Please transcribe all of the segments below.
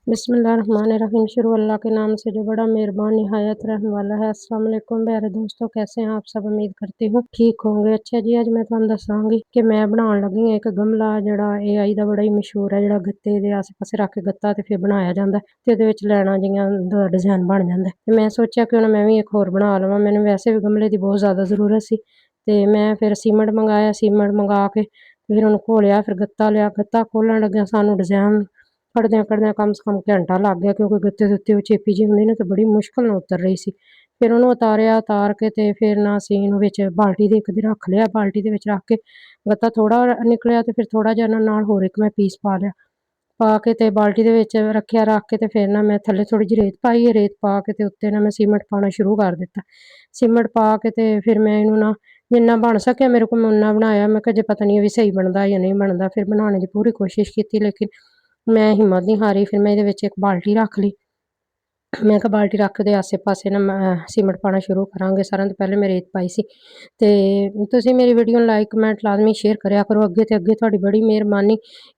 बिस्मिल्लाहिर्रहमानिर्रहीम। शुरू अल्लाह के नाम से जो बड़ा मेहरबान निहायत रहम वाला है। अस्सलाम वालेकुम प्यारे दोस्तों, कैसे हैं आप सब? उम्मीद करती हूँ ठीक होंगे। अच्छा जी, अज मैं तुहानू दसांगी कि मैं बनाउण लगी हाँ एक गमला जिहड़ा AI दा बड़ा ही मशहूर है, जिहड़ा गत्ते दे आसे पासे रख के गत्ता ते फिर बनाया जांदा ते इहदे विच लैना जियां दा डिजाइन बन जांदा ते मैं सोचेआ कि हुण मैं भी एक होर बना लवां। मैनूं वैसे भी गमले दी बहुत ज़्यादा ज़रूरत सी ते मैं फिर सीमेंट मंगाया। सीमेंट मंगा के फिर उहनूं घोलिया, फिर गत्ता लिया। गत्ता खोलण लग्गियां सानूं डिजाइन कढ़दਿਆਂ कम से कम घंटा लग गया, क्योंकि गत्ते दे उत्ते चेपी जी हुंदी ना ते बड़ी मुश्किल नाल उतर रही सी। फिर उहनूं उतार के ते फिर ना असीं इहनूं विच बाल्टी दे इक दी रख लिआ। बाल्टी दे विच रख के गत्ता थोड़ा निकलिआ ते फिर थोड़ा जिहा इहनां नाल होर इक मैं पीस पा लिआ। पा के ते बाल्टी दे विच रखिआ। रख के ते फिर ना मैं थल्ले थोड़ी जी रेत पाई। रेत पा के ते उत्ते ना मैं सीमेंट पाना शुरू कर दित्ता। सीमेंट पा के ते फिर मैं इहनूं ना जिन्ना बण सकेआ मेरे कोल मैं उन्ना बनाया। मैं कहा जे पता नहीं भी सही बनदा जां नहीं बनदा। फिर बनाने दी पूरी कोशिश कीती, लेकिन मैं हिम्मत नहीं हारी। फिर मैं इहदे विच इक बाल्टी रख लई। मैं कहा बाल्टी रख दे आसे पासे ना मैं सीमेंट पाना शुरू करांगे। सारेयां तो पहले मैं रेत पाई सी ते तुसीं मेरी वीडियो नूं लाइक कमेंट लाजमी शेयर करिआ करो। अग्गे ते अग्गे तुहाडी बड़ी मेहरबानी,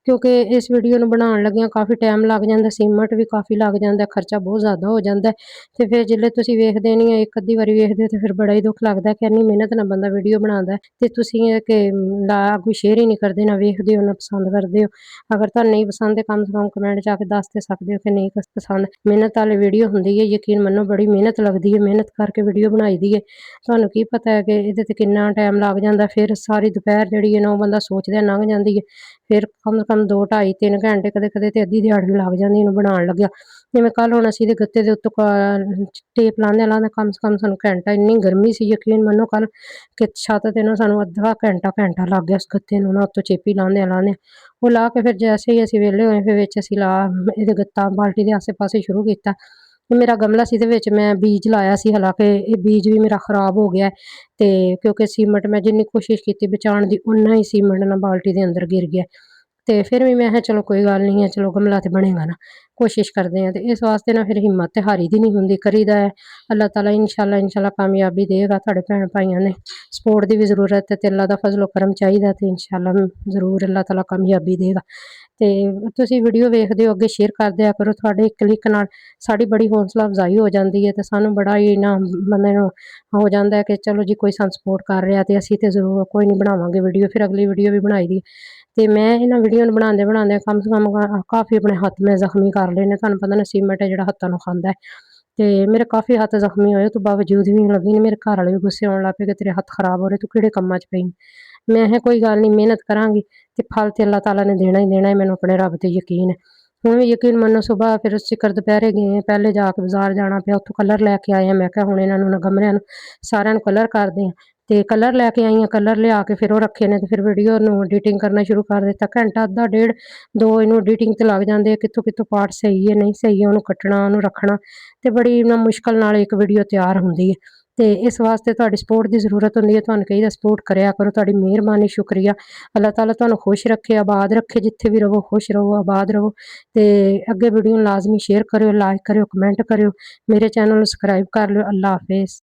क्योंकि इस वीडियो नूं बनाउण लग्गिआं काफ़ी टाइम लग जांदा, सीमेंट भी काफ़ी लग जांदा, खर्चा बहुत ज़्यादा हो जांदा है। ते फिर जिल्ले तुसीं वेखदे नहीं हो, इक अद्धी वारी वेखदे हो ते फिर बड़ा ही दुख लगदा कि इन्नी मेहनत नाल बंदा वीडियो बनांदा है ते तुसीं कि कोई शेयर ही नहीं करदे, ना वेखदे हो, ना पसंद करदे हो। अगर तुहानूं नहीं पसंद ते कम से कम कमेंट च आके दस ते सकदे हो कि नहीं पसंद। मेहनत आह्ली वीडियो हुंदी है, यकीन मन्नो बड़ी मेहनत लगदी है, मेहनत करके वीडियो बनाई दी है। तुहानूं की पता है कि इहदे ते किन्ना टाइम लग जांदा। फिर सारी दोपहर जिहड़ी है ना ओह बंदा सोचदा लंघ जांदी है। फिर कम से कम 2 ढाई 3 घंटे, कदे ते अद्धी दिहाड़ी लग जांदी इहनूं बनाउण लगेआ। जिवें कल हुण असीं इहदे गत्ते दे उत्तों टेप लांदे कम से कम सानूं घंटा, इन्नी गर्मी सी यकीन मन्नो कल कि छत ते ना सानूं अद्धा घंटा लग ਗਿਆ उस गत्ते नूं ना उत्तों चेपी लांदे। ਉਹ ਲਾ ਕੇ ਫਿਰ ਜੈਸੇ ਹੀ ਅਸੀਂ ਵਿਹਲੇ ਹੋਏ ਫਿਰ ਵਿੱਚ ਅਸੀਂ ਇਹਦੇ ਗੱਤਾ ਬਾਲਟੀ ਦੇ ਆਸੇ ਪਾਸੇ ਸ਼ੁਰੂ ਕੀਤਾ। ਮੇਰਾ ਗਮਲਾ ਸੀ, ਇਹਦੇ ਵਿੱਚ ਮੈਂ ਬੀਜ ਲਾਇਆ ਸੀ, ਹਾਲਾਂਕਿ ਇਹ ਬੀਜ ਵੀ ਮੇਰਾ ਖ਼ਰਾਬ ਹੋ ਗਿਆ ਤੇ ਕਿਉਂਕਿ ਸੀਮੈਂਟ ਮੈਂ ਜਿੰਨੀ ਕੋਸ਼ਿਸ਼ ਕੀਤੀ ਬਚਾਉਣ ਦੀ, ਓਨਾ ਹੀ ਸੀਮੈਂਟ ਨਾ ਬਾਲਟੀ ਦੇ ਅੰਦਰ ਗਿਰ ਗਿਆ। ਤੇ ਫਿਰ ਵੀ ਮੈਂ ਕਿਹਾ ਚਲੋ ਕੋਈ ਗੱਲ ਨਹੀਂ ਹੈ, ਚਲੋ ਗਮਲਾ ਤੇ ਬਣੇਗਾ ਨਾ, ਕੋਸ਼ਿਸ਼ ਕਰਦੇ ਹਾਂ। ਤੇ ਇਸ ਵਾਸਤੇ ਨਾ ਫਿਰ ਹਿੰਮਤ ਤੇ ਹਾਰੀ ਦੀ ਨਹੀਂ ਹੁੰਦੀ, ਕਰੀਦਾ ਹੈ। ਅੱਲਾਹ ਤਾਲਾ ਇਨਸ਼ਾਅੱਲਾ ਕਾਮਯਾਬੀ ਦੇਗਾ। ਤੁਹਾਡੇ ਭੈਣ ਭਾਈਆਂ ਨੇ ਸਪੋਰਟ ਦੀ ਵੀ ਜ਼ਰੂਰਤ ਹੈ ਤੇ ਅੱਲਾ ਦਾ ਫਜ਼ਲ ਕਰਮ ਚਾਹੀਦਾ ਤੇ ਇਨਸ਼ਾਅੱਲਾ ਜ਼ਰੂਰ ਅੱਲਾਹ ਤਾਲਾ ਕਾਮਯਾਬੀ ਦੇਗਾ। ਤੇ ਤੁਸੀਂ ਵੀਡੀਓ ਵੇਖਦੇ ਹੋ, ਅੱਗੇ ਸ਼ੇਅਰ ਕਰ ਦਿਆ ਕਰੋ। ਤੁਹਾਡੇ ਕਲਿੱਕ ਨਾਲ ਸਾਡੀ ਬੜੀ ਹੌਸਲਾ ਅਫਜ਼ਾਈ ਹੋ ਜਾਂਦੀ ਹੈ ਤੇ ਸਾਨੂੰ ਬੜਾ ਹੀ ਨਾ ਬੰਦੇ ਨੂੰ ਹੋ ਜਾਂਦਾ ਹੈ ਕਿ ਚਲੋ ਜੀ ਕੋਈ ਸਾਨੂੰ ਸਪੋਰਟ ਕਰ ਰਿਹਾ ਤੇ ਅਸੀਂ ਤੇ ਜ਼ਰੂਰ ਕੋਈ ਨਹੀਂ ਬਣਾਵਾਂਗੇ ਵੀਡੀਓ। ਫਿਰ ਅਗਲੀ ਵੀਡੀਓ ਵੀ ਬਣਾਈ ਦੀ। ਤੇ ਮੈਂ ਇਹਨਾਂ ਵੀਡੀਓ ਨੂੰ ਬਣਾਉਂਦੇ ਕਮ ਸੇ ਕਮ ਕਾਫੀ ਆਪਣੇ ਹੱਥ ਮੈਂ ਜ਼ਖਮੀ ਕਰ ਲਏ ਨੇ। ਤੁਹਾਨੂੰ ਪਤਾ ਨਾ ਸੀਮੈਂਟ ਹੈ ਜਿਹੜਾ ਹੱਥਾਂ ਨੂੰ ਖਾਂਦਾ ਹੈ ਤੇ ਮੇਰੇ ਕਾਫੀ ਹੱਥ ਜ਼ਖਮੀ ਹੋਏ। ਉਹ ਤੋਂ ਬਾਵਜੂਦ ਵੀ ਲੱਗੀ ਨਹੀਂ। ਮੇਰੇ ਘਰ ਵਾਲੇ ਵੀ ਗੁੱਸੇ ਆਉਣ ਲੱਗ ਪਏ ਕਿ ਤੇਰੇ ਹੱਥ ਖਰਾਬ ਹੋ ਰਹੇ, ਤੂੰ ਕਿਹੜੇ ਕੰਮਾਂ 'ਚ ਪਈ। ਮੈਂ ਕਿਹਾ ਕੋਈ ਗੱਲ ਨਹੀਂ, ਮਿਹਨਤ ਕਰਾਂਗੀ ਤੇ ਫਲ ਤੇ ਅੱਲਾਹ ਤਾਲਾ ਨੇ ਦੇਣਾ ਹੀ ਦੇਣਾ ਹੈ। ਮੈਨੂੰ ਆਪਣੇ ਰੱਬ ਤੇ ਯਕੀਨ ਹੈ। ਹੁਣ ਵੀ ਯਕੀਨ ਮੰਨੋ, ਸੁਬਾਹ ਫਿਰ ਸਿਖਰ ਦੁਪਹਿਰੇ ਗਏ, ਪਹਿਲੇ ਜਾ ਕੇ ਬਾਜ਼ਾਰ ਜਾਣਾ ਪਿਆ, ਉੱਥੋਂ ਕਲਰ ਲੈ ਕੇ ਆਏ ਹਾਂ। ਮੈਂ ਕਿਹਾ ਹੁਣ ਇਹਨਾਂ ਨੂੰ ਨਾ ਗਮਲਿਆਂ ਨੂੰ ਸਾਰਿਆਂ ਨੂੰ ਕਲਰ ਕਰਦੇ ਹਾਂ ਤੇ ਕਲਰ ਲੈ ਕੇ ਆਈ ਹਾਂ। ਕਲਰ ਲਿਆ ਕੇ ਫਿਰ ਉਹ ਰੱਖੇ ਨੇ ਤੇ ਫਿਰ ਵੀਡੀਓ ਨੂੰ ਐਡੀਟਿੰਗ ਕਰਨਾ ਸ਼ੁਰੂ ਕਰ ਦਿੱਤਾ। ਘੰਟਾ ਅੱਧਾ ਡੇਢ 2 ਇਹਨੂੰ ਐਡੀਟਿੰਗ ਤੇ ਲੱਗ ਜਾਂਦੇ ਆ। ਕਿੱਥੋਂ ਪਾਰਟ ਸਹੀ ਹੈ ਨਹੀਂ ਸਹੀ ਹੈ, ਉਹਨੂੰ ਕੱਟਣਾ, ਉਹਨੂੰ ਰੱਖਣਾ ਤੇ ਬੜੀ ਨਾ ਮੁਸ਼ਕਲ ਨਾਲ ਇੱਕ ਵੀਡੀਓ ਤਿਆਰ ਹੁੰਦੀ ਹੈ। ਤੇ ਇਸ ਵਾਸਤੇ ਤੁਹਾਡੀ ਸਪੋਰਟ ਦੀ ਜ਼ਰੂਰਤ ਹੁੰਦੀ ਹੈ। ਤੁਹਾਨੂੰ ਕਹੀਦਾ ਸਪੋਰਟ ਕਰਿਆ ਕਰੋ। ਤੁਹਾਡੀ ਮਿਹਰਬਾਨੀ, ਸ਼ੁਕਰੀਆ। ਅੱਲਾਹ ਤਾਲਾ ਤੁਹਾਨੂੰ ਖੁਸ਼ ਰੱਖੇ, ਆਬਾਦ ਰੱਖੇ। ਜਿੱਥੇ ਵੀ ਰਹੋ ਖੁਸ਼ ਰਹੋ, ਆਬਾਦ ਰਹੋ। ਤੇ ਅੱਗੇ ਵੀਡੀਓ ਨੂੰ ਲਾਜ਼ਮੀ ਸ਼ੇਅਰ ਕਰਿਓ, ਲਾਈਕ ਕਰਿਓ, ਕਮੈਂਟ ਕਰਿਓ। ਮੇਰੇ ਚੈਨਲ ਨੂੰ ਸਬਸਕ੍ਰਾਈਬ ਕਰ ਲਿਓ। ਅੱਲਾਹ ਹਾਫਿਜ਼।